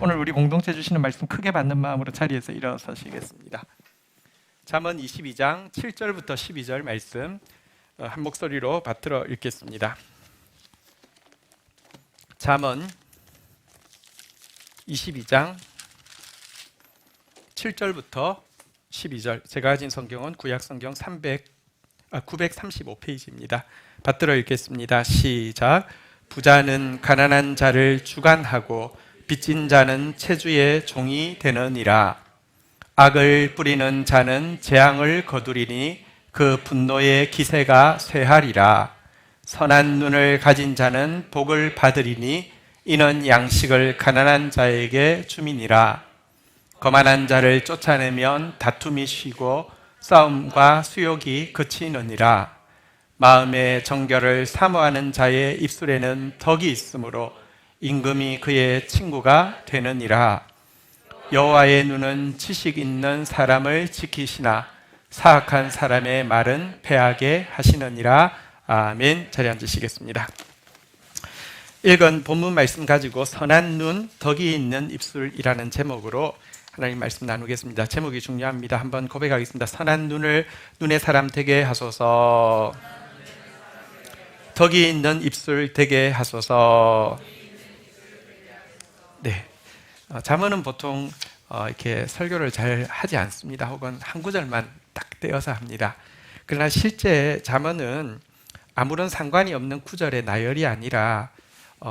오늘 우리 공동체 주시는 말씀 크게 받는 마음으로 자리에서 일어서시겠습니다. 잠언 22장 7절부터 12절 말씀 한 목소리로 받들어 읽겠습니다. 잠언 22장 7절부터 12절. 제가 가진 성경은 구약성경 935페이지입니다. 받들어 읽겠습니다. 시작. 부자는 가난한 자를 주관하고 빚진 자는 체주의 종이 되느니라. 악을 뿌리는 자는 재앙을 거두리니 그 분노의 기세가 쇠하리라. 선한 눈을 가진 자는 복을 받으리니 이는 양식을 가난한 자에게 주미니라. 거만한 자를 쫓아내면 다툼이 쉬고 싸움과 수욕이 그치느니라. 마음의 정결을 사모하는 자의 입술에는 덕이 있으므로 임금이 그의 친구가 되느니라. 여호와의 눈은 지식 있는 사람을 지키시나 사악한 사람의 말은 패하게 하시느니라. 아멘. 자리에 앉으시겠습니다. 읽은 본문 말씀 가지고 선한 눈, 덕이 있는 입술이라는 제목으로 하나님 말씀 나누겠습니다. 제목이 중요합니다. 한번 고백하겠습니다. 선한 눈을 눈의 사람 되게 하소서. 덕이 있는 입술 되게 하소서. 네. 잠언은 보통 이렇게 설교를 잘 하지 않습니다. 혹은 한 구절만 딱 떼어서 합니다. 그러나 실제 잠언은 아무런 상관이 없는 구절의 나열이 아니라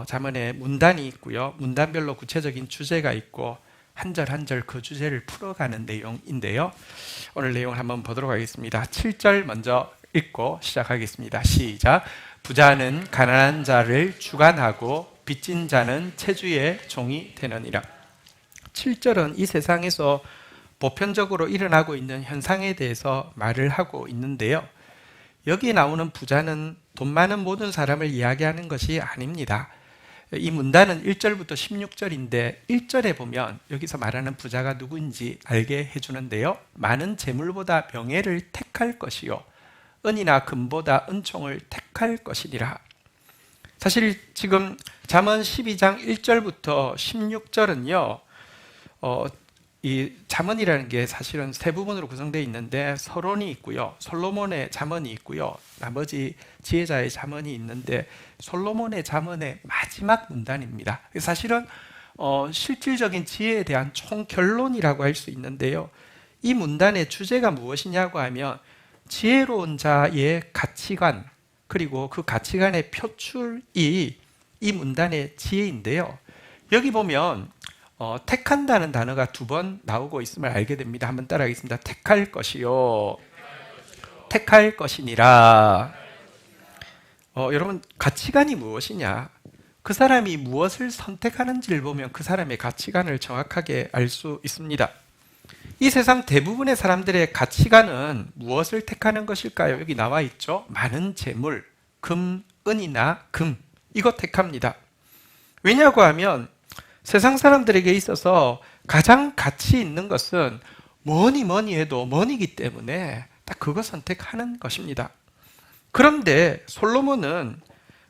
잠언에 문단이 있고요. 문단별로 구체적인 주제가 있고 한 절 한 절 그 주제를 풀어가는 내용인데요. 오늘 내용을 한번 보도록 하겠습니다. 7절 먼저 읽고 시작하겠습니다. 시작. 부자는 가난한 자를 주관하고 빚진 자는 체주의 종이 되느니라. 7절은 이 세상에서 보편적으로 일어나고 있는 현상에 대해서 말을 하고 있는데요. 여기 나오는 부자는 돈 많은 모든 사람을 이야기하는 것이 아닙니다. 이 문단은 1절부터 16절인데 1절에 보면 여기서 말하는 부자가 누구인지 알게 해주는데요. 많은 재물보다 명예를 택할 것이요 은이나 금보다 은총을 택할 것이니라. 사실 지금 잠언 12장 1절부터 16절은요. 이 잠언이라는 게 사실은 세 부분으로 구성되어 있는데 서론이 있고요. 솔로몬의 잠언이 있고요. 나머지 지혜자의 잠언이 있는데 솔로몬의 잠언의 마지막 문단입니다. 사실은 실질적인 지혜에 대한 총결론이라고 할 수 있는데요. 이 문단의 주제가 무엇이냐고 하면 지혜로운 자의 가치관 그리고 그 가치관의 표출이 이 문단의 지혜인데요. 여기 보면 택한다는 단어가 두 번 나오고 있음을 알게 됩니다. 한번 따라하겠습니다. 택할 것이요 택할 것이니라. 여러분 가치관이 무엇이냐? 그 사람이 무엇을 선택하는지를 보면 그 사람의 가치관을 정확하게 알 수 있습니다. 이 세상 대부분의 사람들의 가치관은 무엇을 택하는 것일까요? 여기 나와 있죠. 많은 재물, 금, 은이나 금 이거 택합니다. 왜냐고 하면 세상 사람들에게 있어서 가장 가치 있는 것은 뭐니 해도 머니이기 때문에 딱 그거 선택하는 것입니다. 그런데 솔로몬은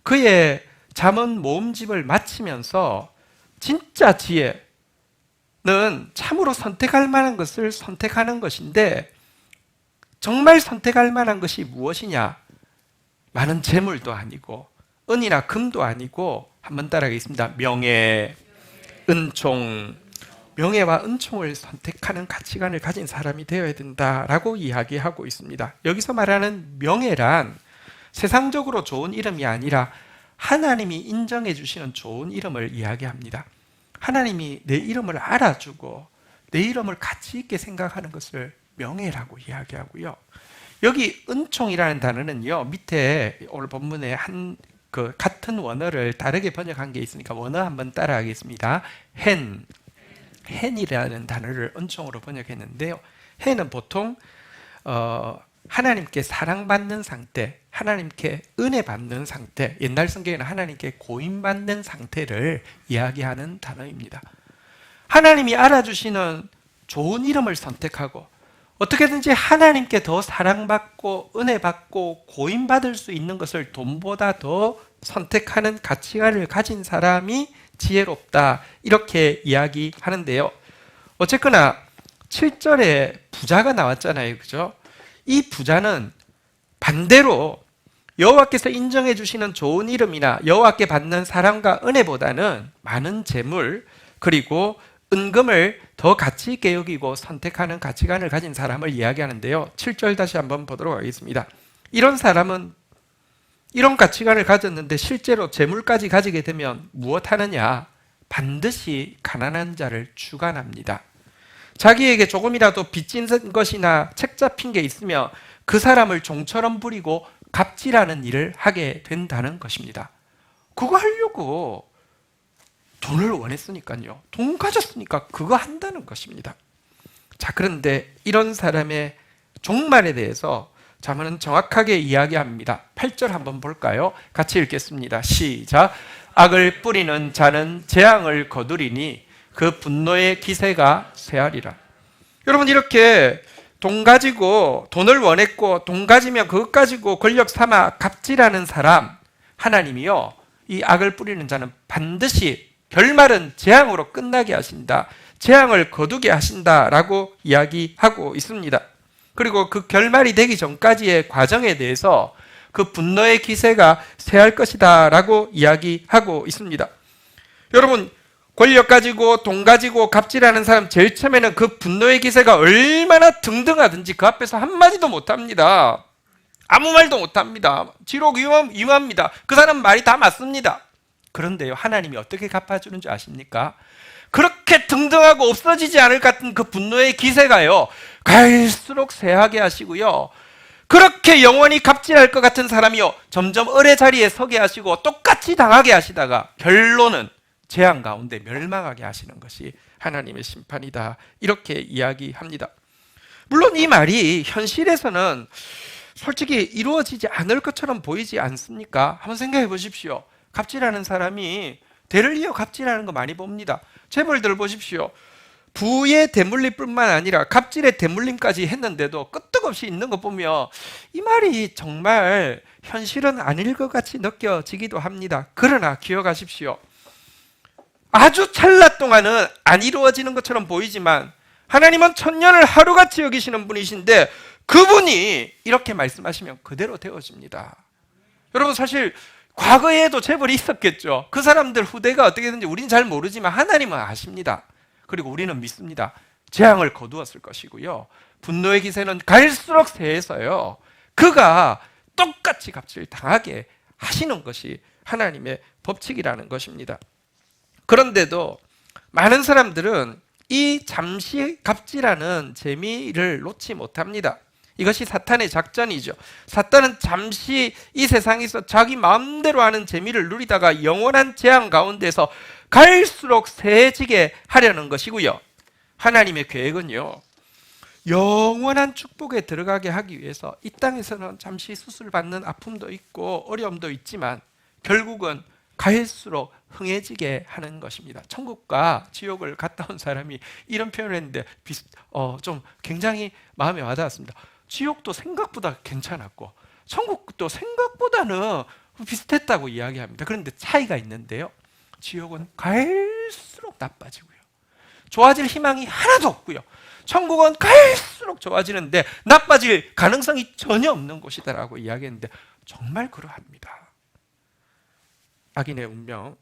그의 잠언 모음집을 마치면서 진짜 지혜는 참으로 선택할 만한 것을 선택하는 것인데 정말 선택할 만한 것이 무엇이냐? 많은 재물도 아니고 은이나 금도 아니고 한번 따라하겠습니다. 명예, 은총, 명예와 은총을 선택하는 가치관을 가진 사람이 되어야 된다라고 이야기하고 있습니다. 여기서 말하는 명예란 세상적으로 좋은 이름이 아니라 하나님이 인정해 주시는 좋은 이름을 이야기합니다. 하나님이 내 이름을 알아주고 내 이름을 가치 있게 생각하는 것을 명예라고 이야기하고요. 여기 은총이라는 단어는요. 밑에 오늘 본문에 같은 원어를 다르게 번역한 게 있으니까 원어 한번 따라하겠습니다. 헨이라는 단어를 은총으로 번역했는데요. 헨은 보통 하나님께 사랑받는 상태, 하나님께 은혜 받는 상태, 옛날 성경에는 하나님께 고임받는 상태를 이야기하는 단어입니다. 하나님이 알아주시는 좋은 이름을 선택하고 어떻게든지 하나님께 더 사랑받고 은혜 받고 고임받을 수 있는 것을 돈보다 더 선택하는 가치관을 가진 사람이 지혜롭다 이렇게 이야기하는데요. 어쨌거나 7절에 부자가 나왔잖아요. 그죠? 이 부자는 반대로 여호와께서 인정해 주시는 좋은 이름이나 여호와께 받는 사랑과 은혜보다는 많은 재물 그리고 은금을 더 가치 있게 여기고 선택하는 가치관을 가진 사람을 이야기하는데요. 7절 다시 한번 보도록 하겠습니다. 이런 사람은 이런 가치관을 가졌는데 실제로 재물까지 가지게 되면 무엇 하느냐? 반드시 가난한 자를 주관합니다. 자기에게 조금이라도 빚진 것이나 책 잡힌 게 있으면 그 사람을 종처럼 부리고 갑질하는 일을 하게 된다는 것입니다. 그거 하려고 돈을 원했으니까요. 돈 가졌으니까 그거 한다는 것입니다. 자, 그런데 이런 사람의 종말에 대해서 잠언은 정확하게 이야기합니다. 8절 한번 볼까요? 같이 읽겠습니다. 시작. 악을 뿌리는 자는 재앙을 거두리니 그 분노의 기세가 쇠하리라. 여러분, 이렇게 돈 가지고 돈을 원했고 돈 가지면 그것 가지고 권력 삼아 갑질하는 사람, 하나님이요, 이 악을 뿌리는 자는 반드시 결말은 재앙으로 끝나게 하신다, 재앙을 거두게 하신다라고 이야기하고 있습니다. 그리고 그 결말이 되기 전까지의 과정에 대해서 그 분노의 기세가 쇠할 것이다 라고 이야기하고 있습니다. 여러분, 권력 가지고 돈 가지고 갑질하는 사람 제일 처음에는 그 분노의 기세가 얼마나 등등하든지 그 앞에서 한마디도 못합니다. 아무 말도 못합니다. 지록 유효합니다. 그 사람 말이 다 맞습니다. 그런데요, 하나님이 어떻게 갚아주는 줄 아십니까? 그렇게 등등하고 없어지지 않을 것 같은 그 분노의 기세가요, 갈수록 쇠하게 하시고요, 그렇게 영원히 갑질할 것 같은 사람이요, 점점 을의 자리에 서게 하시고 똑같이 당하게 하시다가 결론은 재앙 가운데 멸망하게 하시는 것이 하나님의 심판이다, 이렇게 이야기합니다. 물론 이 말이 현실에서는 솔직히 이루어지지 않을 것처럼 보이지 않습니까? 한번 생각해 보십시오. 갑질하는 사람이 대를 이어 갑질하는 거 많이 봅니다. 재벌들 보십시오. 부의 대물림뿐만 아니라 갑질의 대물림까지 했는데도 끄떡없이 있는 거 보면 이 말이 정말 현실은 아닐 것 같이 느껴지기도 합니다. 그러나 기억하십시오. 아주 찰나 동안은 안 이루어지는 것처럼 보이지만 하나님은 천년을 하루같이 여기시는 분이신데 그분이 이렇게 말씀하시면 그대로 되어집니다. 여러분, 사실 과거에도 재벌이 있었겠죠. 그 사람들 후대가 어떻게 되는지 우리는 잘 모르지만 하나님은 아십니다. 그리고 우리는 믿습니다. 재앙을 거두었을 것이고요, 분노의 기세는 갈수록 세해서요, 그가 똑같이 갑질 당하게 하시는 것이 하나님의 법칙이라는 것입니다. 그런데도 많은 사람들은 이 잠시 갑질하는 재미를 놓지 못합니다. 이것이 사탄의 작전이죠. 사탄은 잠시 이 세상에서 자기 마음대로 하는 재미를 누리다가 영원한 재앙 가운데서 갈수록 세해지게 하려는 것이고요, 하나님의 계획은요, 영원한 축복에 들어가게 하기 위해서 이 땅에서는 잠시 수술받는 아픔도 있고 어려움도 있지만 결국은 갈수록 흥해지게 하는 것입니다. 천국과 지옥을 갔다 온 사람이 이런 표현을 했는데 좀 굉장히 마음에 와닿았습니다. 지옥도 생각보다 괜찮았고 천국도 생각보다는 비슷했다고 이야기합니다. 그런데 차이가 있는데요, 지옥은 갈수록 나빠지고요, 좋아질 희망이 하나도 없고요, 천국은 갈수록 좋아지는데 나빠질 가능성이 전혀 없는 곳이다라고 이야기했는데 정말 그러합니다. 악인의 운명,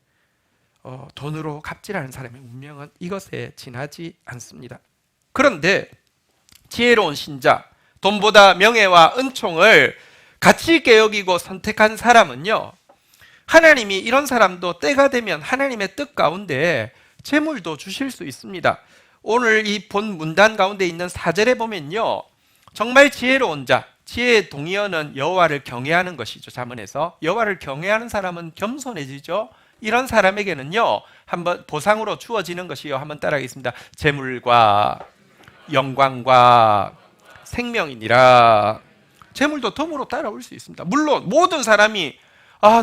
돈으로 갑질하는 사람의 운명은 이것에 지나지 않습니다. 그런데 지혜로운 신자, 돈보다 명예와 은총을 가치 있게 여기고 선택한 사람은요, 하나님이 이런 사람도 때가 되면 하나님의 뜻 가운데 재물도 주실 수 있습니다. 오늘 이 본 문단 가운데 있는 4절에 보면요, 정말 지혜로운 자, 지혜의 동의어는 여호와를 경외하는 것이죠. 잠언에서 여호와를 경외하는 사람은 겸손해지죠. 이런 사람에게는요, 한번 보상으로 주어지는 것이요, 한번 따라하겠습니다. 재물과 영광과 생명이니라. 재물도 덤으로 따라올 수 있습니다. 물론 모든 사람이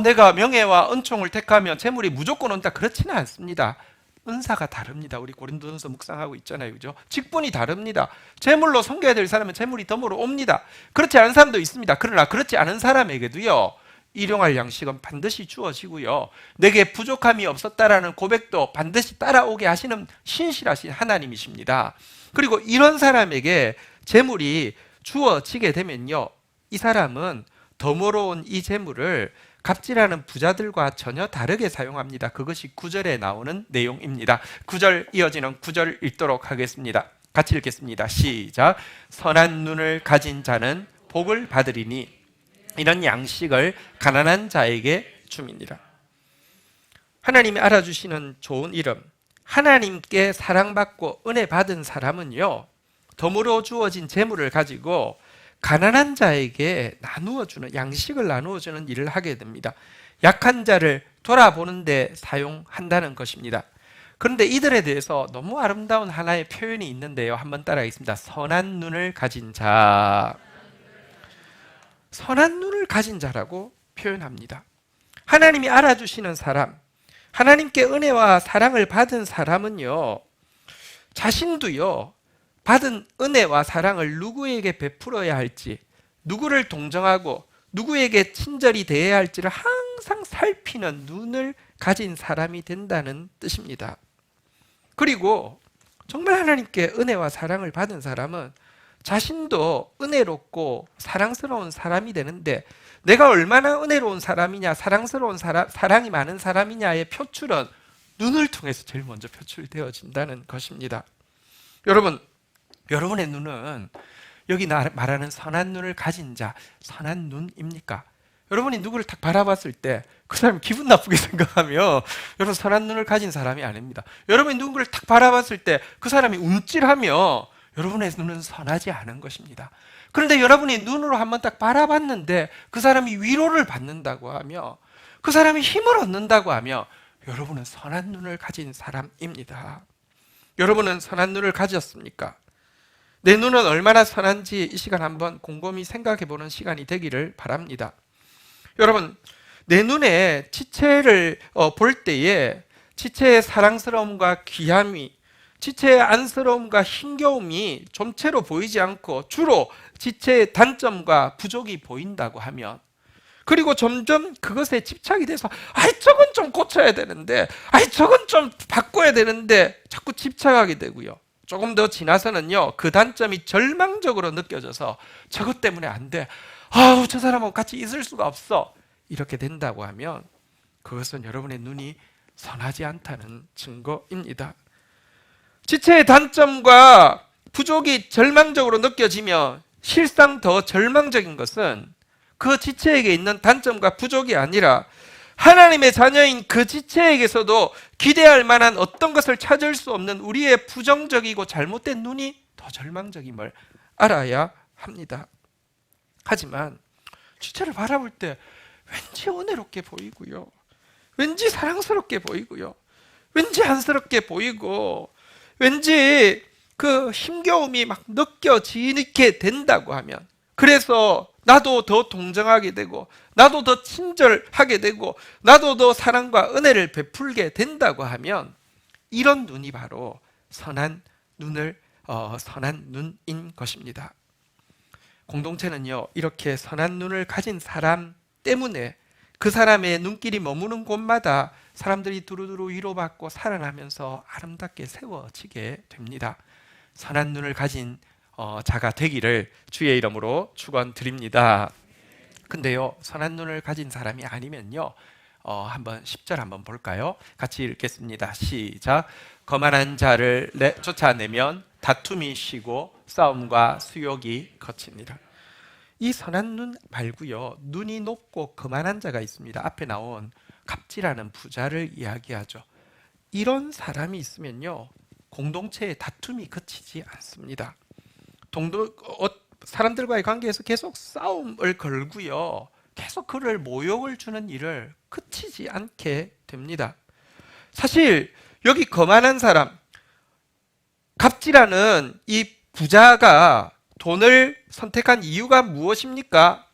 내가 명예와 은총을 택하면 재물이 무조건 온다, 그렇지는 않습니다. 은사가 다릅니다. 우리 고린도전서 묵상하고 있잖아요, 그죠? 직분이 다릅니다. 재물로 섬겨야 될 사람은 재물이 덤으로 옵니다. 그렇지 않은 사람도 있습니다. 그러나 그렇지 않은 사람에게도요, 일용할 양식은 반드시 주어지고요. 내게 부족함이 없었다라는 고백도 반드시 따라오게 하시는 신실하신 하나님이십니다. 그리고 이런 사람에게 재물이 주어지게 되면요, 이 사람은 더러운 이 재물을 갑질하는 부자들과 전혀 다르게 사용합니다. 그것이 9절에 나오는 내용입니다. 9절 이어지는 9절 읽도록 하겠습니다. 같이 읽겠습니다. 시작. 선한 눈을 가진 자는 복을 받으리니 이런 양식을 가난한 자에게 줌이니라. 하나님이 알아주시는 좋은 이름, 하나님께 사랑받고 은혜 받은 사람은요, 덤으로 주어진 재물을 가지고 가난한 자에게 나누어주는, 양식을 나누어주는 일을 하게 됩니다. 약한 자를 돌아보는 데 사용한다는 것입니다. 그런데 이들에 대해서 너무 아름다운 하나의 표현이 있는데요, 한번 따라하겠습니다. 선한 눈을 가진 자. 선한 눈을 가진 자라고 표현합니다. 하나님이 알아주시는 사람, 하나님께 은혜와 사랑을 받은 사람은요, 자신도요, 받은 은혜와 사랑을 누구에게 베풀어야 할지, 누구를 동정하고 누구에게 친절히 대해야 할지를 항상 살피는 눈을 가진 사람이 된다는 뜻입니다. 그리고 정말 하나님께 은혜와 사랑을 받은 사람은 자신도 은혜롭고 사랑스러운 사람이 되는데, 내가 얼마나 은혜로운 사람이냐, 사랑스러운 사랑이 많은 사람이냐의 표출은 눈을 통해서 제일 먼저 표출되어진다는 것입니다. 여러분의 눈은 여기 말하는 선한 눈을 가진 자, 선한 눈입니까? 여러분이 누구를 딱 바라봤을 때 그 사람이 기분 나쁘게 생각하며 여러분 선한 눈을 가진 사람이 아닙니다. 여러분이 누구를 딱 바라봤을 때 그 사람이 움찔하며 여러분의 눈은 선하지 않은 것입니다. 그런데 여러분이 눈으로 한번 딱 바라봤는데 그 사람이 위로를 받는다고 하며, 그 사람이 힘을 얻는다고 하며, 여러분은 선한 눈을 가진 사람입니다. 여러분은 선한 눈을 가졌습니까? 내 눈은 얼마나 선한지 이 시간 한번 곰곰이 생각해 보는 시간이 되기를 바랍니다. 여러분, 내 눈에 지체를 볼 때에 지체의 사랑스러움과 귀함이, 지체의 안쓰러움과 힘겨움이 좀채로 보이지 않고 주로 지체의 단점과 부족이 보인다고 하면, 그리고 점점 그것에 집착이 돼서 저건 좀 고쳐야 되는데, 저건 좀 바꿔야 되는데 자꾸 집착하게 되고요. 조금 더 지나서는요, 그 단점이 절망적으로 느껴져서 저것 때문에 안 돼, 저 사람하고 같이 있을 수가 없어, 이렇게 된다고 하면 그것은 여러분의 눈이 선하지 않다는 증거입니다. 지체의 단점과 부족이 절망적으로 느껴지며, 실상 더 절망적인 것은 그 지체에게 있는 단점과 부족이 아니라 하나님의 자녀인 그 지체에게서도 기대할 만한 어떤 것을 찾을 수 없는 우리의 부정적이고 잘못된 눈이 더 절망적임을 알아야 합니다. 하지만 지체를 바라볼 때 왠지 은혜롭게 보이고요, 왠지 사랑스럽게 보이고요, 왠지 안쓰럽게 보이고, 왠지 그 힘겨움이 막 느껴지게 된다고 하면, 그래서 나도 더 동정하게 되고, 나도 더 친절하게 되고, 나도 더 사랑과 은혜를 베풀게 된다고 하면, 이런 눈이 바로 선한 눈인 것입니다. 공동체는요, 이렇게 선한 눈을 가진 사람 때문에 그 사람의 눈길이 머무는 곳마다 사람들이 두루두루 위로받고 살아나면서 아름답게 세워지게 됩니다. 선한 눈을 가진 자가 되기를 주의 이름으로 축원드립니다. 근데요, 선한 눈을 가진 사람이 아니면요, 한번 10절 한번 볼까요? 같이 읽겠습니다. 시작. 거만한 자를 쫓아내면 다툼이 쉬고 싸움과 수욕이 거치니라. 이 선한 눈 말고요, 눈이 높고 거만한 자가 있습니다. 앞에 나온 갑질하는 부자를 이야기하죠. 이런 사람이 있으면요, 공동체의 다툼이 그치지 않습니다. 사람들과의 관계에서 계속 싸움을 걸고요, 계속 그를 모욕을 주는 일을 그치지 않게 됩니다. 사실 여기 거만한 사람, 갑질하는 이 부자가 돈을 선택한 이유가 무엇입니까?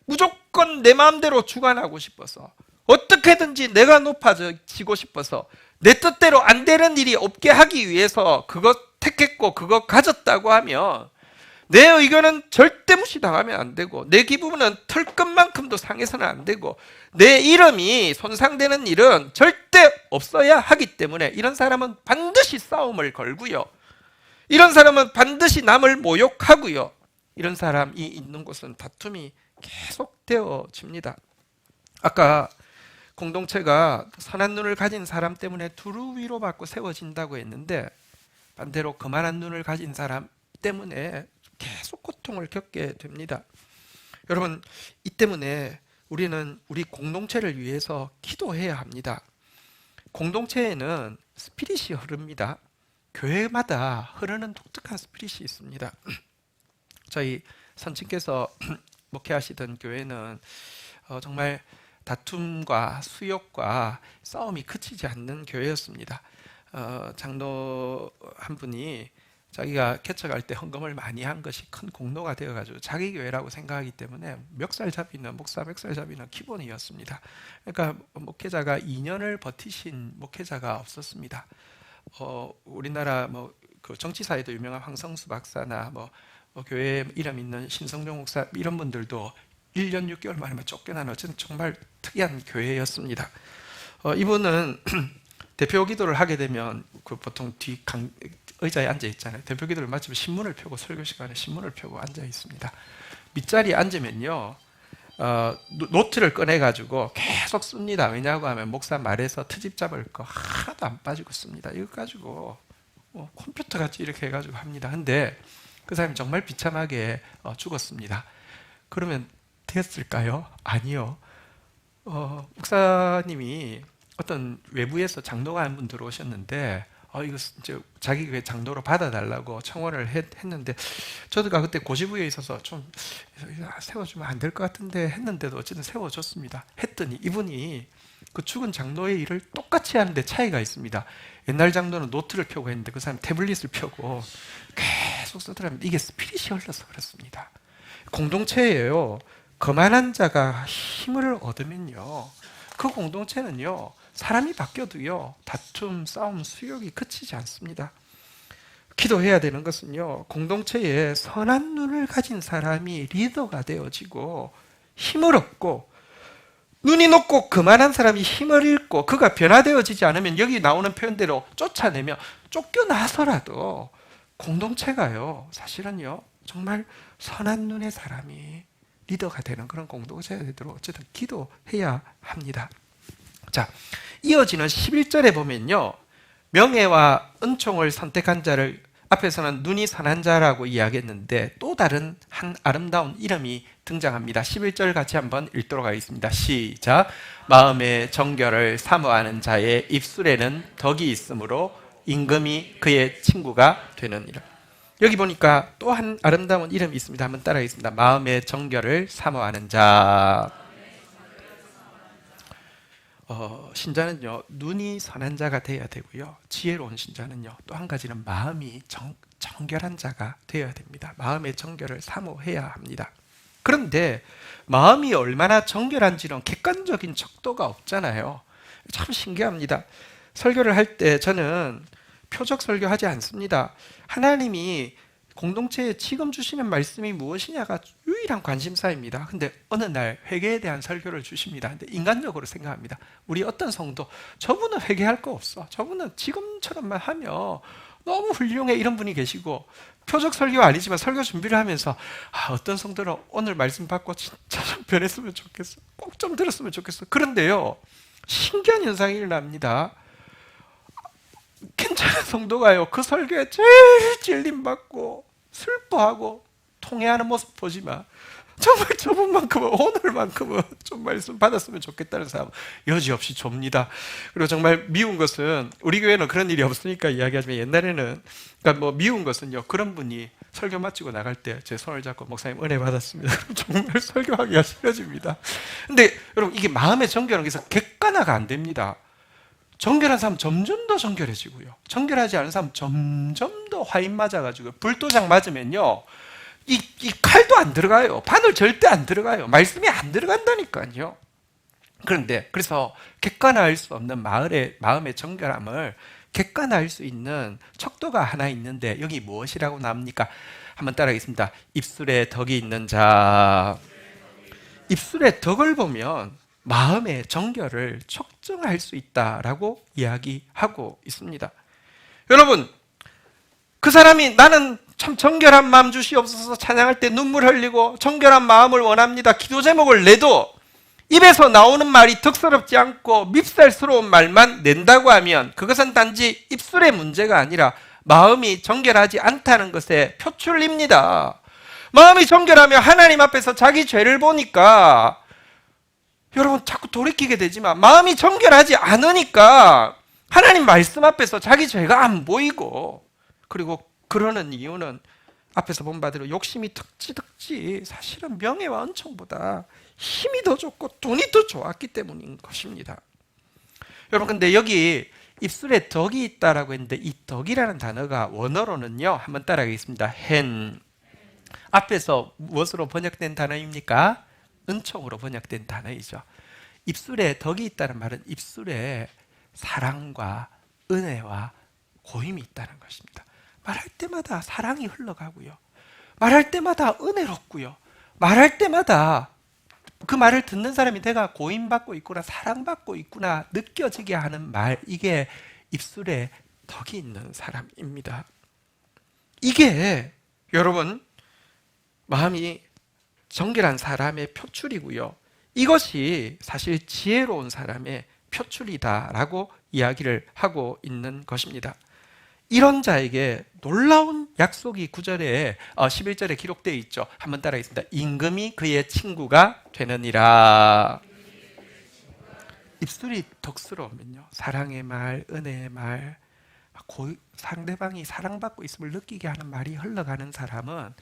무조건 내 마음대로 주관하고 싶어서, 어떻게든지 내가 높아지고 싶어서, 내 뜻대로 안 되는 일이 없게 하기 위해서 그것 택했고 그것 가졌다고 하면, 내 의견은 절대 무시당하면 안 되고, 내 기분은 털끝만큼도 상해서는 안 되고, 내 이름이 손상되는 일은 절대 없어야 하기 때문에 이런 사람은 반드시 싸움을 걸고요. 이런 사람은 반드시 남을 모욕하고요. 이런 사람이 있는 곳은 다툼이 계속되어집니다. 아까 공동체가 선한 눈을 가진 사람 때문에 두루 위로받고 세워진다고 했는데, 반대로 거만한 눈을 가진 사람 때문에 계속 고통을 겪게 됩니다. 여러분, 이 때문에 우리는 우리 공동체를 위해서 기도해야 합니다. 공동체에는 스피릿이 흐릅니다. 교회마다 흐르는 독특한 스피릿이 있습니다. 저희 선친께서 목회하시던 교회는 정말 다툼과 수욕과 싸움이 그치지 않는 교회였습니다. 장로 한 분이 자기가 개척할 때 헌금을 많이 한 것이 큰 공로가 되어가지고 자기 교회라고 생각하기 때문에 목사 멱살잡이는 기본이었습니다. 그러니까 목회자가 2년을 버티신 목회자가 없었습니다. 우리나라 그 정치사에도 유명한 황성수 박사나 교회에 이름 있는 신성종 목사 이런 분들도 1년 6개월 만에 쫓겨나는 어쨌든 정말 특이한 교회였습니다. 이분은 대표 기도를 하게 되면 그 보통 의자에 앉아 있잖아요. 대표 기도를 마치면 신문을 펴고 설교 시간에 신문을 펴고 앉아 있습니다. 밑자리에 앉으면요, 노트를 꺼내 가지고 계속 씁니다. 왜냐고 하면 목사 말에서 트집 잡을 거 하나도 안 빠지고 씁니다. 이거 가지고 컴퓨터 같이 이렇게 해가지고 합니다. 근데 그 사람이 정말 비참하게 죽었습니다. 그러면 됐을까요? 아니요. 목사님이 어떤 외부에서 장로가 한 분 들어오셨는데, 이거 이제 자기 교회 장로로 받아달라고 청원을 했는데, 저도 그때 고시부에 있어서 좀 세워주면 안 될 것 같은데 했는데도 어쨌든 세워줬습니다. 했더니 이분이 그 죽은 장로의 일을 똑같이 하는데 차이가 있습니다. 옛날 장로는 노트를 펴고 했는데 그 사람 태블릿을 펴고 계속 쓰더라고요. 이게 스피릿이 흘러서 그렇습니다. 공동체예요. 거만한 자가 힘을 얻으면요, 그 공동체는요, 사람이 바뀌어도요, 다툼, 싸움, 수욕이 그치지 않습니다. 기도해야 되는 것은요, 공동체에 선한 눈을 가진 사람이 리더가 되어지고 힘을 얻고, 눈이 높고 그만한 사람이 힘을 잃고 그가 변화되어지지 않으면 여기 나오는 표현대로 쫓아내며 쫓겨나서라도 공동체가요, 사실은요, 정말 선한 눈의 사람이 리더가 되는 그런 공동체가 되도록 어쨌든 기도해야 합니다. 자, 이어지는 11절에 보면요, 명예와 은총을 선택한 자를 앞에서는 눈이 선한 자라고 이야기했는데 또 다른 한 아름다운 이름이 등장합니다. 11절 같이 한번 읽도록 하겠습니다. 시작. 마음의 정결을 사모하는 자의 입술에는 덕이 있으므로 임금이 그의 친구가 되느니라. 여기 보니까 또 한 아름다운 이름이 있습니다. 한번 따라하겠습니다. 마음의 정결을 사모하는 자. 신자는요, 눈이 선한 자가 되어야 되고요, 지혜로운 신자는요, 또 한 가지는 마음이 정결한 자가 되어야 됩니다. 마음의 정결을 사모해야 합니다. 그런데 마음이 얼마나 정결한지는 객관적인 척도가 없잖아요. 참 신기합니다. 설교를 할 때 저는 표적 설교하지 않습니다. 하나님이 공동체에 지금 주시는 말씀이 무엇이냐가 유일한 관심사입니다. 근데 어느 날 회개에 대한 설교를 주십니다. 근데 인간적으로 생각합니다. 우리 어떤 성도, 저분은 회개할 거 없어, 저분은 지금처럼만 하면 너무 훌륭해, 이런 분이 계시고, 표적 설교 아니지만 설교 준비를 하면서 어떤 성도는 오늘 말씀 받고 진짜 좀 변했으면 좋겠어, 꼭 좀 들었으면 좋겠어. 그런데요, 신기한 현상이 일어납니다. 괜찮은 성도가요, 그 설교에 제일 찔림받고 슬퍼하고 통회하는 모습 보지만 정말 저분만큼은, 오늘만큼은 좀 말씀 받았으면 좋겠다는 사람 여지없이 줍니다. 그리고 정말 미운 것은, 우리 교회는 그런 일이 없으니까 이야기하지만 옛날에는, 그러니까 미운 것은요, 그런 분이 설교 마치고 나갈 때 제 손을 잡고 목사님 은혜 받았습니다. 정말 설교하기가 싫어집니다. 근데 여러분, 이게 마음의 정결은 그래서 객관화가 안 됩니다. 정결한 사람 점점 더 정결해지고요, 정결하지 않은 사람 점점 더 화인 맞아가지고, 불도장 맞으면요, 이 칼도 안 들어가요, 바늘 절대 안 들어가요, 말씀이 안 들어간다니까요. 그런데 그래서 객관화할 수 없는 마음의 정결함을 객관화할 수 있는 척도가 하나 있는데, 여기 무엇이라고 나옵니까? 한번 따라하겠습니다. 입술에 덕이 있는 자. 입술에 덕을 보면 마음의 정결을 촉정할 수 있다라고 이야기하고 있습니다. 여러분, 그 사람이 나는 참 정결한 마음 주시옵소서 찬양할 때 눈물 흘리고 정결한 마음을 원합니다. 기도 제목을 내도 입에서 나오는 말이 덕스럽지 않고 밉살스러운 말만 낸다고 하면 그것은 단지 입술의 문제가 아니라 마음이 정결하지 않다는 것의 표출입니다. 마음이 정결하면 하나님 앞에서 자기 죄를 보니까 여러분 자꾸 돌이키게 되지만 마음이 정결하지 않으니까 하나님 말씀 앞에서 자기 죄가 안 보이고 그리고 그러는 이유는 앞에서 본 바대로 욕심이 득지 사실은 명예와 은총보다 힘이 더 좋고 돈이 더 좋았기 때문인 것입니다. 여러분 근데 여기 입술에 덕이 있다라고 했는데 이 덕이라는 단어가 원어로는요 한번 따라하겠습니다. hen 앞에서 무엇으로 번역된 단어입니까? 은총으로 번역된 단어이죠. 입술에 덕이 있다는 말은 입술에 사랑과 은혜와 고임이 있다는 것입니다. 말할 때마다 사랑이 흘러가고요. 말할 때마다 은혜롭고요. 말할 때마다 그 말을 듣는 사람이 내가 고임받고 있구나, 사랑받고 있구나 느껴지게 하는 말, 이게 입술에 덕이 있는 사람입니다. 이게 여러분 마음이 정결한 사람의 표출이고요. 이것이 사실 지혜로운 사람의 표출이다라고 이야기를 하고 있는 것입니다. 이런 자에게 놀라운 약속이 9절에 11절에 기록되어 있죠. 한번 따라하겠습니다. 임금이 그의 친구가 되느니라. 입술이 덕스러우면요 사랑의 말, 은혜의 말, 상대방이 사랑받고 있음을 느끼게 하는 말이 흘러가는 사람은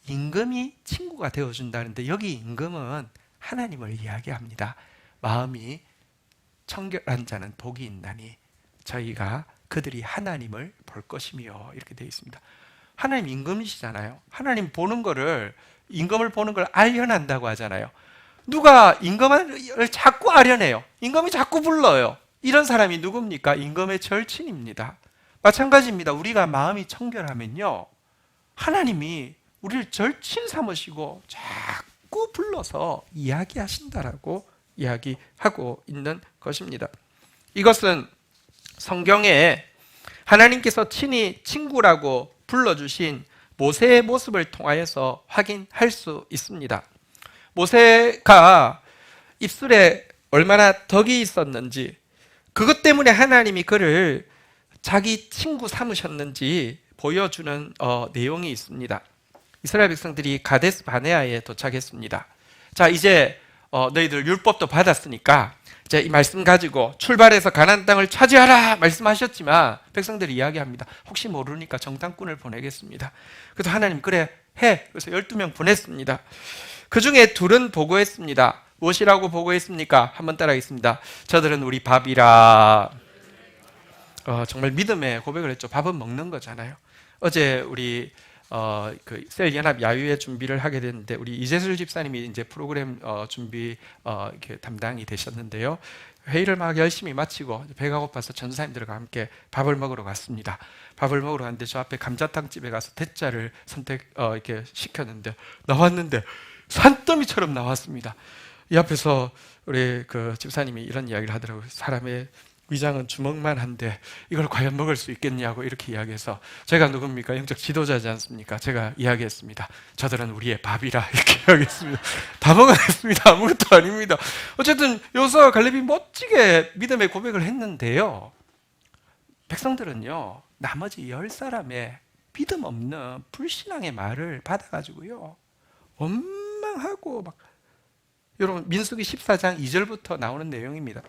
임금이 친구가 되어준다는데 여기 임금은 하나님을 이야기합니다. 마음이 청결한 자는 복이 있나니 저희가 그들이 하나님을 볼 것이며 이렇게 되어 있습니다. 하나님 임금이시잖아요. 하나님 보는 거를 임금을 보는 걸 아련한다고 하잖아요. 누가 임금을 자꾸 아련해요. 임금이 자꾸 불러요. 이런 사람이 누굽니까? 임금의 절친입니다. 마찬가지입니다. 우리가 마음이 청결하면요 하나님이 우리를 절친 삼으시고 자꾸 불러서 이야기하신다라고 이야기하고 있는 것입니다. 이것은 성경에 하나님께서 친히 친구라고 불러주신 모세의 모습을 통하여서 확인할 수 있습니다. 모세가 입술에 얼마나 덕이 있었는지, 그것 때문에 하나님이 그를 자기 친구 삼으셨는지 보여주는 내용이 있습니다. 이스라엘 백성들이 가데스 바네아에 도착했습니다. 자, 이제 너희들 율법도 받았으니까 이제 이 말씀 가지고 출발해서 가나안 땅을 차지하라 말씀하셨지만 백성들이 이야기합니다. 혹시 모르니까 정탐꾼을 보내겠습니다. 그래서 하나님 그래 해. 그래서 12명 보냈습니다. 그 중에 둘은 보고했습니다. 무엇이라고 보고했습니까? 한번 따라하겠습니다. 저들은 우리 밥이라. 정말 믿음의 고백을 했죠. 밥은 먹는 거잖아요. 어제 우리 그 셀 연합 야유회 준비를 하게 됐는데 우리 이재술 집사님이 이제 프로그램 준비 이렇게 담당이 되셨는데요. 회의를 막 열심히 마치고 배가 고파서 전사님들과 함께 밥을 먹으러 갔습니다. 밥을 먹으러 갔는데 저 앞에 감자탕 집에 가서 대짜를 이렇게 시켰는데 나왔는데 산더미처럼 나왔습니다. 이 앞에서 우리 그 집사님이 이런 이야기를 하더라고요. 사람의 위장은 주먹만 한데 이걸 과연 먹을 수 있겠냐고 이렇게 이야기해서 제가 누굽니까? 영적 지도자지 않습니까? 제가 이야기했습니다. 저들은 우리의 밥이라 이렇게 이야기했습니다. 다 먹어냈습니다. 아무것도 아닙니다. 어쨌든 요수아와 갈렙이 멋지게 믿음의 고백을 했는데요. 백성들은요 나머지 10사람의 믿음 없는 불신앙의 말을 받아가지고요 원망하고 막 여러분 민수기 14장 2절부터 나오는 내용입니다.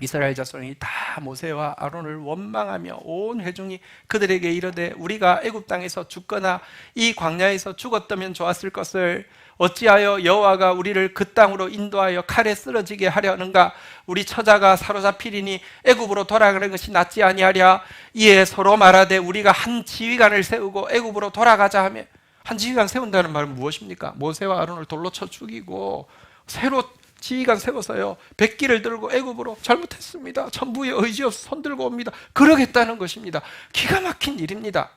이스라엘 자손이 다 모세와 아론을 원망하며 온 회중이 그들에게 이르되 우리가 애굽 땅에서 죽거나 이 광야에서 죽었다면 좋았을 것을 어찌하여 여호와가 우리를 그 땅으로 인도하여 칼에 쓰러지게 하려는가? 우리 처자가 사로잡히리니 애굽으로 돌아가는 것이 낫지 아니하랴. 이에 서로 말하되 우리가 한 지휘관을 세우고 애굽으로 돌아가자 하며. 한 지휘관 세운다는 말은 무엇입니까? 모세와 아론을 돌로 쳐 죽이고 새로 지휘관 세워서요 백기를 들고 애굽으로 잘못했습니다. 천부의 의지 없어 손 들고 옵니다. 그러겠다는 것입니다. 기가 막힌 일입니다.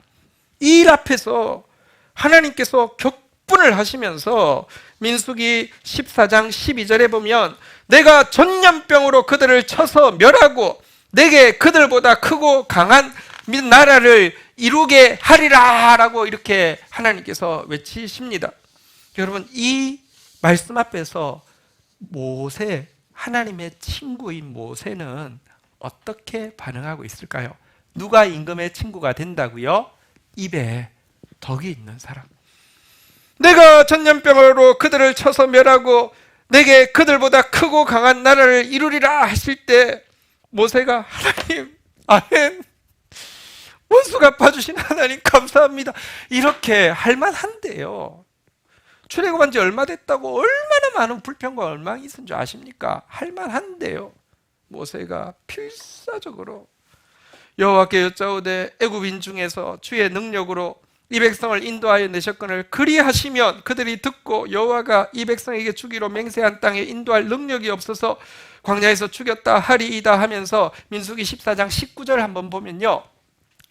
이 일 앞에서 하나님께서 격분을 하시면서 민수기 14장 12절에 보면 내가 전염병으로 그들을 쳐서 멸하고 내게 그들보다 크고 강한 나라를 이루게 하리라 라고 이렇게 하나님께서 외치십니다. 여러분, 이 말씀 앞에서 모세, 하나님의 친구인 모세는 어떻게 반응하고 있을까요? 누가 임금의 친구가 된다고요? 입에 덕이 있는 사람. 내가 전염병으로 그들을 쳐서 멸하고 내게 그들보다 크고 강한 나라를 이루리라 하실 때 모세가 하나님, 아멘, 원수 갚아주신 하나님 감사합니다, 이렇게 할 만한데요. 출애굽한 지 얼마 됐다고 얼마나 많은 불평과 엉망이 있은 줄 아십니까? 할 만한데요. 모세가 필사적으로 여호와께 여짜오되 애굽인 중에서 주의 능력으로 이 백성을 인도하여 내셨거늘 그리하시면 그들이 듣고 여호와가 이 백성에게 주기로 맹세한 땅에 인도할 능력이 없어서 광야에서 죽였다 하리이다 하면서 민수기 14장 19절 한번 보면요,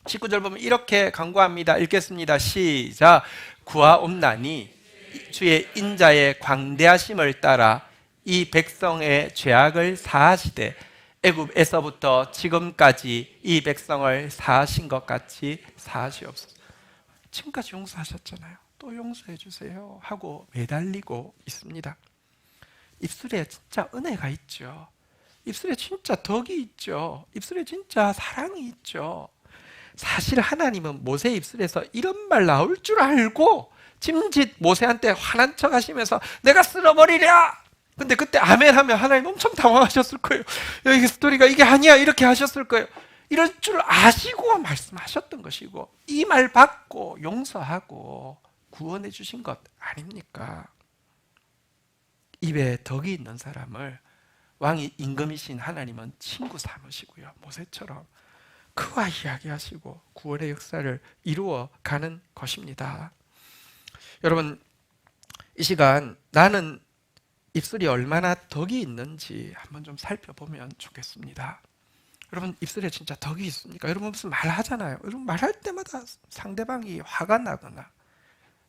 19절 보면 이렇게 간구합니다. 읽겠습니다. 시작. 구하옵나니 주의 인자의 광대하심을 따라 이 백성의 죄악을 사하시되 애굽에서부터 지금까지 이 백성을 사하신 것 같이 사하시옵소서. 지금까지 용서하셨잖아요. 또 용서해 주세요 하고 매달리고 있습니다. 입술에 진짜 은혜가 있죠. 입술에 진짜 덕이 있죠. 입술에 진짜 사랑이 있죠. 사실 하나님은 모세 입술에서 이런 말 나올 줄 알고 짐짓 모세한테 화난 척 하시면서 내가 쓸어버리랴, 근데 그때 아멘 하면 하나님 엄청 당황하셨을 거예요. 여기 스토리가 이게 아니야 이렇게 하셨을 거예요. 이럴 줄 아시고 말씀하셨던 것이고 이 말 받고 용서하고 구원해 주신 것 아닙니까? 입에 덕이 있는 사람을 왕이 임금이신 하나님은 친구 삼으시고요, 모세처럼 그와 이야기하시고 구원의 역사를 이루어 가는 것입니다. 여러분, 이 시간 나는 입술이 얼마나 덕이 있는지 한번 좀 살펴보면 좋겠습니다. 여러분, 입술에 진짜 덕이 있습니까? 여러분 무슨 말 하잖아요. 여러분 말할 때마다 상대방이 화가 나거나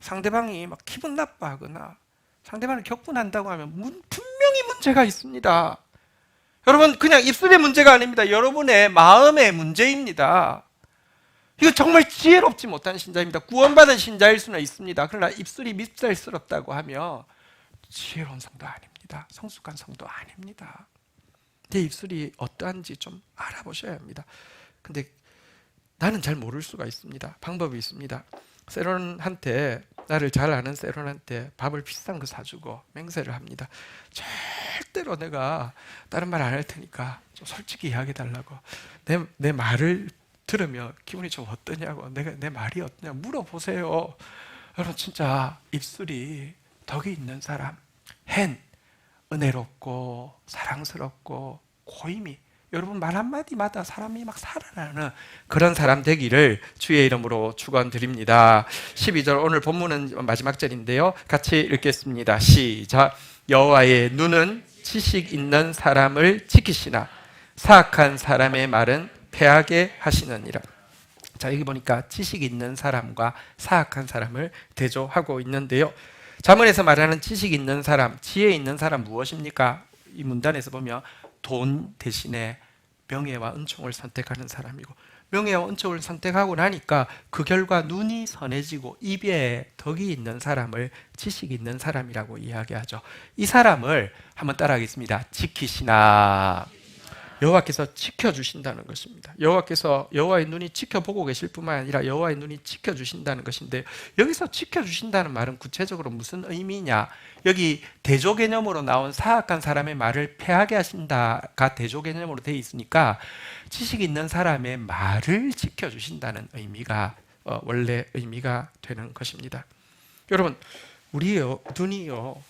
상대방이 막 기분 나빠하거나 상대방을 격분한다고 하면 분명히 문제가 있습니다. 여러분, 그냥 입술의 문제가 아닙니다. 여러분의 마음의 문제입니다. 이거 정말 지혜롭지 못한 신자입니다. 구원받은 신자일 수는 있습니다. 그러나 입술이 밉살스럽다고 하면 지혜로운 성도 아닙니다. 성숙한 성도 아닙니다. 내 입술이 어떠한지 좀 알아보셔야 합니다. 근데 나는 잘 모를 수가 있습니다. 방법이 있습니다. 세론한테, 나를 잘 아는 세론한테 밥을 비싼 거 사주고 맹세를 합니다. 절대로 내가 다른 말 안 할 테니까 좀 솔직히 이야기해달라고, 내 말을 들으면 기분이 좀 어떠냐고, 내 말이 어떠냐 물어보세요. 여러분, 진짜 입술이 덕이 있는 사람, 은혜롭고 사랑스럽고 고임이, 여러분 말 한마디마다 사람이 막 살아나는 그런 사람 되기를 주의 이름으로 축원드립니다. 12절, 오늘 본문은 마지막 절인데요, 같이 읽겠습니다. 시작. 여호와의 눈은 지식 있는 사람을 지키시나 사악한 사람의 말은 패하게 하시느니라. 자, 여기 보니까 지식 있는 사람과 사악한 사람을 대조하고 있는데요, 잠언에서 말하는 지식 있는 사람, 지혜 있는 사람 무엇입니까? 이 문단에서 보면 돈 대신에 명예와 은총을 선택하는 사람이고, 명예와 은총을 선택하고 나니까 그 결과 눈이 선해지고 입에 덕이 있는 사람을 지식 있는 사람이라고 이야기하죠. 이 사람을 한번 따라하겠습니다. 지키시나. 여호와께서 지켜주신다는 것입니다. 여호와의 눈이 지켜보고 계실 뿐만 아니라 여호와의 눈이 지켜주신다는 것인데, 여기서 지켜주신다는 말은 구체적으로 무슨 의미냐? 여기 대조 개념으로 나온 사악한 사람의 말을 패하게 하신다가 대조 개념으로 되어 있으니까 지식 있는 사람의 말을 지켜주신다는 의미가 원래 의미가 되는 것입니다. 여러분, 우리의 눈이요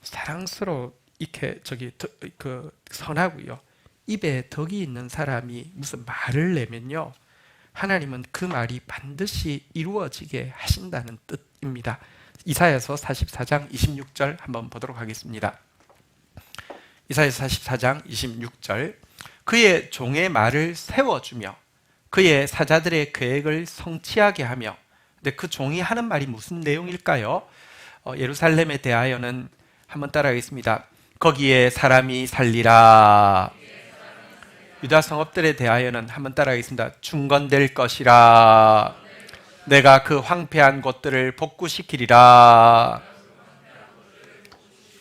사랑스러워 이렇게 선하고요, 입에 덕이 있는 사람이 무슨 말을 내면요, 하나님은 그 말이 반드시 이루어지게 하신다는 뜻입니다. 이사야서 44장 26절 한번 보도록 하겠습니다. 이사야서 44장 26절. 그의 종의 말을 세워주며 그의 사자들의 계획을 성취하게 하며 근데 그 종이 하는 말이 무슨 내용일까요? 예루살렘에 대하여는 한번 따라하겠습니다. 거기에 사람이 살리라. 유다 성읍들에 대하여는 한번 따라하겠습니다. 중건될 것이라. 내가 그 황폐한 곳들을 복구시키리라.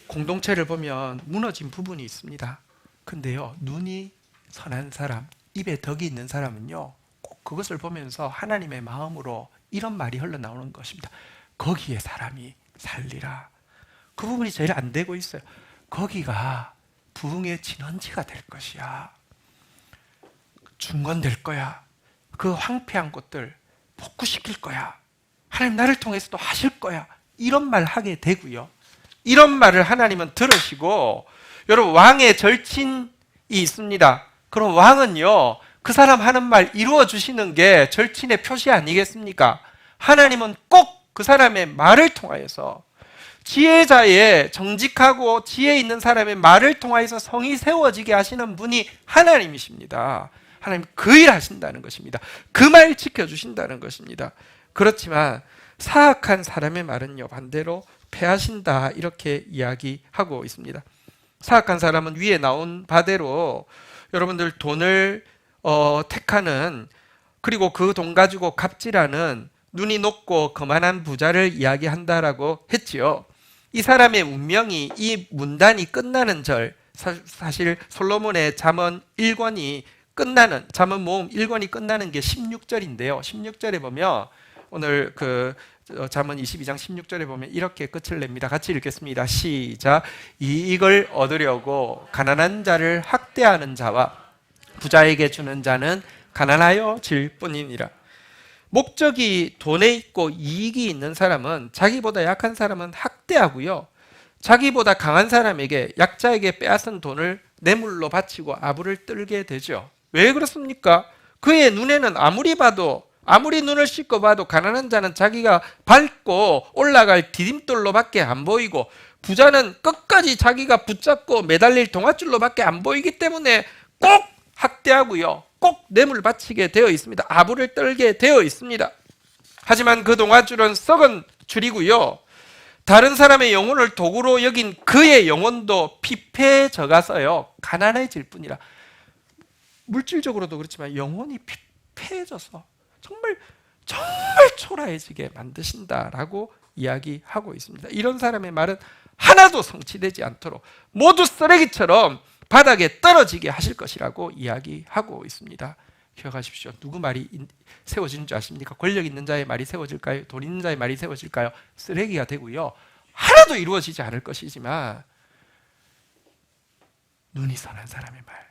공동체를 보면 무너진 부분이 있습니다. 근데요, 눈이 선한 사람, 입에 덕이 있는 사람은요, 꼭 그것을 보면서 하나님의 마음으로 이런 말이 흘러나오는 것입니다. 거기에 사람이 살리라. 그 부분이 제일 안 되고 있어요. 거기가 부흥의 진원지가 될 것이야. 중건될 거야. 그 황폐한 곳들 복구시킬 거야. 하나님 나를 통해서도 하실 거야. 이런 말 하게 되고요. 이런 말을 하나님은 들으시고, 여러분, 왕의 절친이 있습니다. 그럼 왕은요, 그 사람 하는 말 이루어 주시는 게 절친의 표시 아니겠습니까? 하나님은 꼭 그 사람의 말을 통하여서, 지혜자의 정직하고 지혜 있는 사람의 말을 통하여서 성이 세워지게 하시는 분이 하나님이십니다. 하나님 그 일 하신다는 것입니다. 그 말 지켜주신다는 것입니다. 그렇지만 사악한 사람의 말은요, 반대로 패하신다, 이렇게 이야기하고 있습니다. 사악한 사람은 위에 나온 바대로 여러분들 돈을 택하는, 그리고 그 돈 가지고 갑질하는 눈이 높고 거만한 부자를 이야기한다라고 했지요. 이 사람의 운명이 이 문단이 끝나는 절, 사실 솔로몬의 잠언 1권이 끝나는, 잠언 모음 1권이 끝나는 게 16절인데요. 16절에 보면, 오늘 그 잠언 22장 16절에 보면 이렇게 끝을 냅니다. 같이 읽겠습니다. 시작. 이익을 얻으려고 가난한 자를 학대하는 자와 부자에게 주는 자는 가난하여 질 뿐이니라. 목적이 돈에 있고 이익이 있는 사람은 자기보다 약한 사람은 학대하고요, 자기보다 강한 사람에게, 약자에게 빼앗은 돈을 뇌물로 바치고 아부를 떨게 되죠. 왜 그렇습니까? 그의 눈에는 아무리 봐도, 아무리 눈을 씻고 봐도 가난한 자는 자기가 밟고 올라갈 디딤돌로밖에 안 보이고, 부자는 끝까지 자기가 붙잡고 매달릴 동아줄로밖에 안 보이기 때문에 꼭 학대하고요, 꼭 뇌물 바치게 되어 있습니다. 아부를 떨게 되어 있습니다. 하지만 그 동아줄은 썩은 줄이고요, 다른 사람의 영혼을 도구로 여긴 그의 영혼도 피폐해져 가서요, 가난해질 뿐이라. 물질적으로도 그렇지만 영혼이 피폐해져서 정말 초라해지게 만드신다라고 이야기하고 있습니다. 이런 사람의 말은 하나도 성취되지 않도록 모두 쓰레기처럼 바닥에 떨어지게 하실 것이라고 이야기하고 있습니다. 기억하십시오. 누구 말이 세워지는 줄 아십니까? 권력 있는 자의 말이 세워질까요? 돈 있는 자의 말이 세워질까요? 쓰레기가 되고요, 하나도 이루어지지 않을 것이지만, 눈이 선한 사람의 말,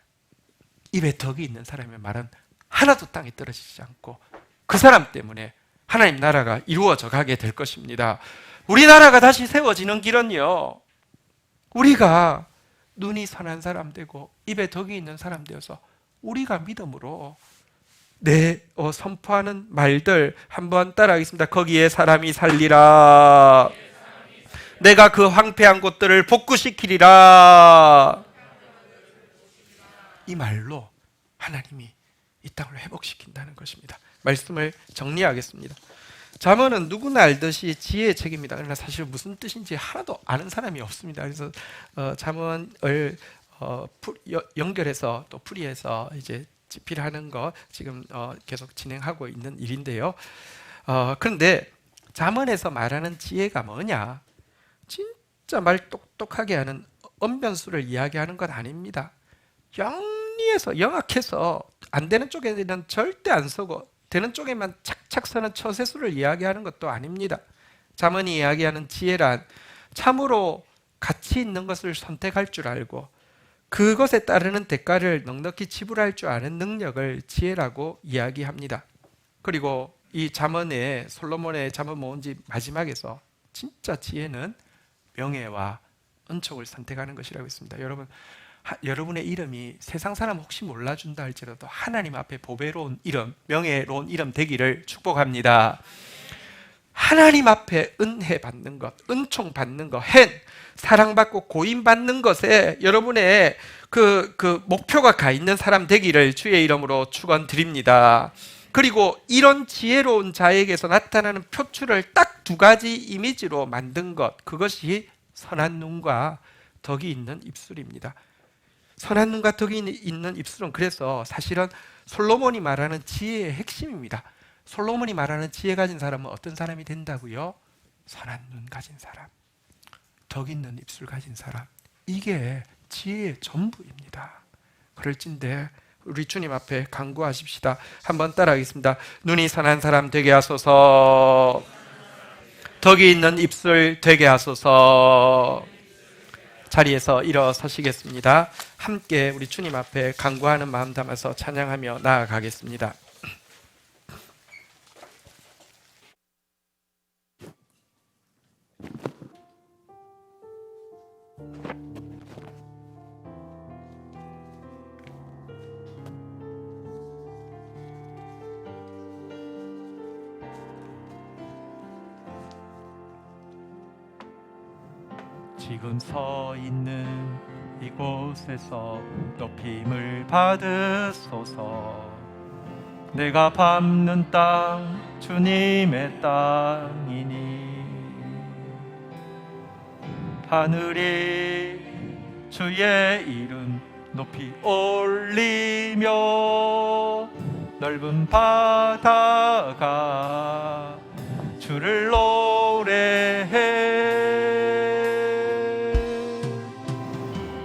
입에 덕이 있는 사람의 말은 하나도 땅에 떨어지지 않고 그 사람 때문에 하나님 나라가 이루어져 가게 될 것입니다. 우리나라가 다시 세워지는 길은요, 우리가 눈이 선한 사람 되고 입에 덕이 있는 사람 되어서 우리가 믿음으로 선포하는 말들 한번 따라하겠습니다. 거기에 사람이 살리라. 내가 그 황폐한 곳들을 복구시키리라. 이 말로 하나님이 이 땅을 회복시킨다는 것입니다. 말씀을 정리하겠습니다. 잠언은 누구나 알듯이 지혜의 책입니다. 그러나 사실 무슨 뜻인지 하나도 아는 사람이 없습니다. 그래서 잠언을 연결해서 또 풀이해서 이제 집필하는 거 지금 계속 진행하고 있는 일인데요. 그런데 잠언에서 말하는 지혜가 뭐냐? 진짜 말 똑똑하게 하는 언변수를 이야기하는 것 아닙니다. 영리해서, 영악해서 안 되는 쪽에는 절대 안 서고 되는 쪽에만 착착 서는 처세술을 이야기하는 것도 아닙니다. 잠언이 이야기하는 지혜란 참으로 가치 있는 것을 선택할 줄 알고 그것에 따르는 대가를 넉넉히 지불할 줄 아는 능력을 지혜라고 이야기합니다. 그리고 이 잠언의, 솔로몬의 잠언 모음집 마지막에서 진짜 지혜는 명예와 은총을 선택하는 것이라고 했습니다. 여러분의 이름이 세상 사람 혹시 몰라준다 할지라도 하나님 앞에 보배로운 이름, 명예로운 이름 되기를 축복합니다. 하나님 앞에 은혜 받는 것, 은총 받는 것, 사랑받고 고임받는 것에 여러분의 그 목표가 가 있는 사람 되기를 주의 이름으로 축원드립니다. 그리고 이런 지혜로운 자에게서 나타나는 표출을 딱 두 가지 이미지로 만든 것, 그것이 선한 눈과 덕이 있는 입술입니다. 선한 눈과 덕이 있는 입술은 그래서 사실은 솔로몬이 말하는 지혜의 핵심입니다. 솔로몬이 말하는 지혜 가진 사람은 어떤 사람이 된다고요? 선한 눈 가진 사람, 덕 있는 입술 가진 사람, 이게 지혜의 전부입니다. 그럴진데 우리 주님 앞에 간구하십시다. 한번 따라하겠습니다. 눈이 선한 사람 되게 하소서. 덕이 있는 입술 되게 하소서. 자리에서 일어서시겠습니다. 함께 우리 주님 앞에 간구하는 마음 담아서 찬양하며 나아가겠습니다. 지금 서 있는 이곳에서 높임을 받으소서. 내가 밟는 땅 주님의 땅이니 하늘이 주의 이름 높이 올리며 넓은 바다가 주를 노래해.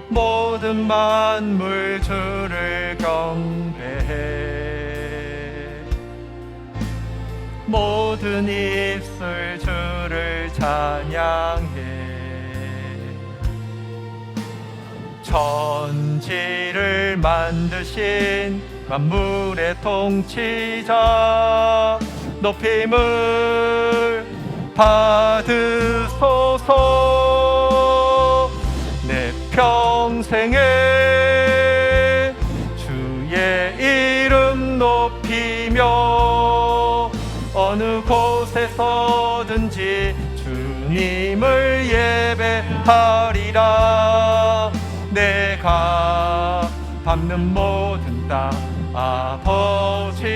모든 만물 주를 경배해. 모든 입술 주를 찬양해. 천지를 만드신 만물의 통치자 높임을 받으소서. 내 평생에 주의 이름 높이며 어느 곳에서든지 주님을 예배하리라. 내가 밟는 모든 땅 아버지의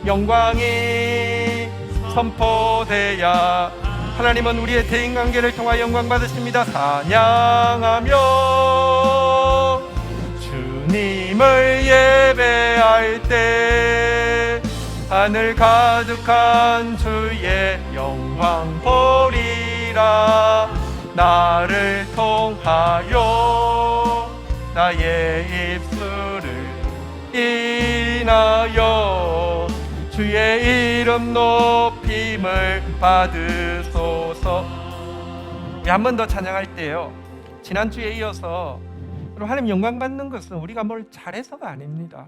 영광이 선포되야. 하나님은 우리의 대인관계를 통하여 영광 받으십니다. 찬양하며 주님을 예배할 때 하늘 가득한 주의 영광 보리라. 나를 통하여 나의 입술을 인하여 주의 이름 높임을 받으소서. 한 번 더 찬양할 때요, 지난주에 이어서 하나님 영광 받는 것은 우리가 뭘 잘해서가 아닙니다.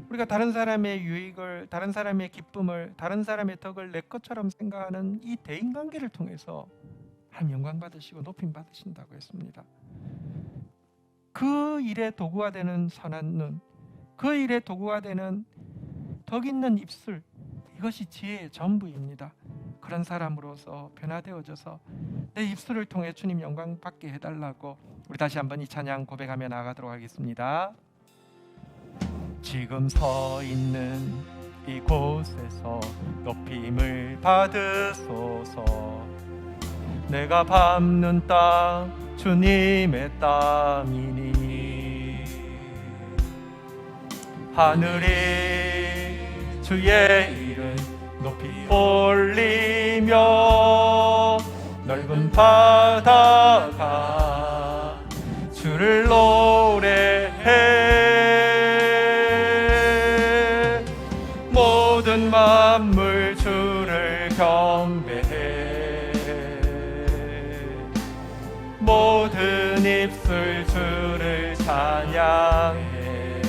우리가 다른 사람의 유익을, 다른 사람의 기쁨을, 다른 사람의 덕을 내 것처럼 생각하는 이 대인관계를 통해서 하나님 영광 받으시고 높임 받으신다고 했습니다. 그 일에 도구가 되는 선한 눈, 그 일에 도구가 되는 덕 있는 입술, 이것이 지혜의 전부입니다. 그런 사람으로서 변화되어져서 내 입술을 통해 주님 영광 받게 해달라고 우리 다시 한번 이 찬양 고백하며 나아가도록 하겠습니다. 지금 서 있는 이곳에서 높임을 받으소서. 내가 밟는 땅 주님의 땅이니 하늘이 주의 이름 높이 올리며 넓은 바다가 주를 노래해. 모든 만물 주를 경배해. 모든 입술 주를 찬양해.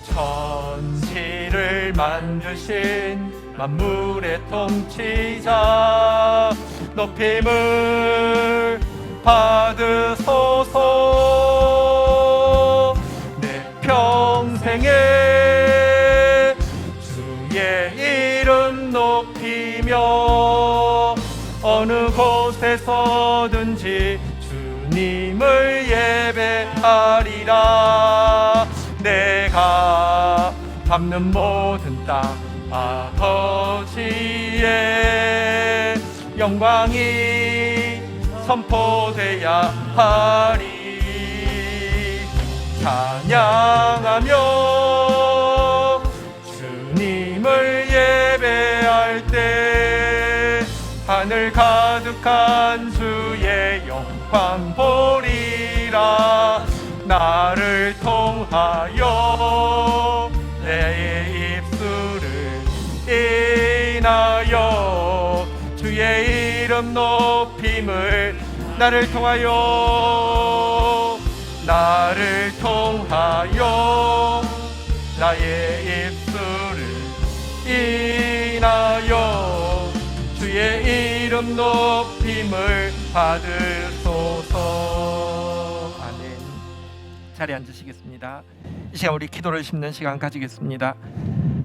천지를 만드신 만물의 통치자 높임을 받으소서. 내 평생에 주의 이름 높이며 어느 곳에서든지 주님을 예배하리라. 내가 밟는 모든 땅 아버지의 영광이 선포돼야 하리. 찬양하며 주님을 예배할 때 하늘 가득한 주의 영광 보리라. 나를 통하여 내 입술을 인하여 주의 이름 높임을 나를 통하여 나의 입술을 인하여 주의 이름 높임을 받으소서. 아멘. 자리에 앉으시겠습니다. 이 시간 우리 기도를 심는 시간 가지겠습니다.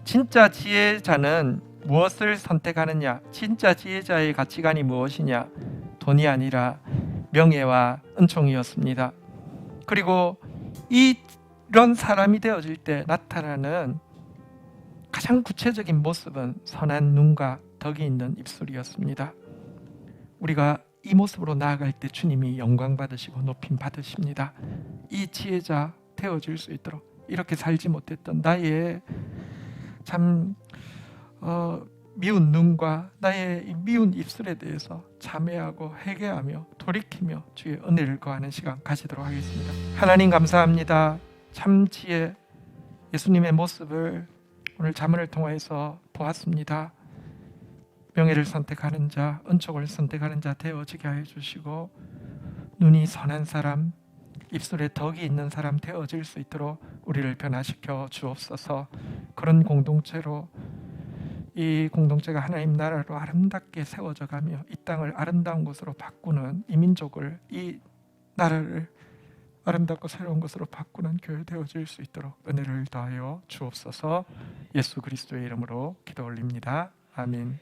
진짜 지혜자는 무엇을 선택하느냐? 진짜 지혜자의 가치관이 무엇이냐? 돈이 아니라 명예와 은총이었습니다. 그리고 이런 사람이 되어질 때 나타나는 가장 구체적인 모습은 선한 눈과 덕이 있는 입술이었습니다. 우리가 이 모습으로 나아갈 때 주님이 영광 받으시고 높임 받으십니다. 이 지혜자 되어질 수 있도록 이렇게 살지 못했던 나의 참 미운 눈과 나의 이 미운 입술에 대해서 참회하고 회개하며 돌이키며 주의 은혜를 구하는 시간 가지도록 하겠습니다. 하나님 감사합니다. 참 지혜 예수님의 모습을 오늘 잠언을 통해서 보았습니다. 명예를 선택하는 자, 은총을 선택하는 자 되어지게 하여 주시고 눈이 선한 사람, 입술에 덕이 있는 사람 되어질 수 있도록 우리를 변화시켜 주옵소서. 그런 공동체로 이 공동체가 하나님 나라로 아름답게 세워져 가며 이 땅을 아름다운 곳으로 바꾸는 이 민족을, 이 나라를 아름답고 새로운 것으로 바꾸는 교회 되어질 수 있도록 은혜를 더하여 주옵소서. 예수 그리스도의 이름으로 기도 올립니다. 아멘.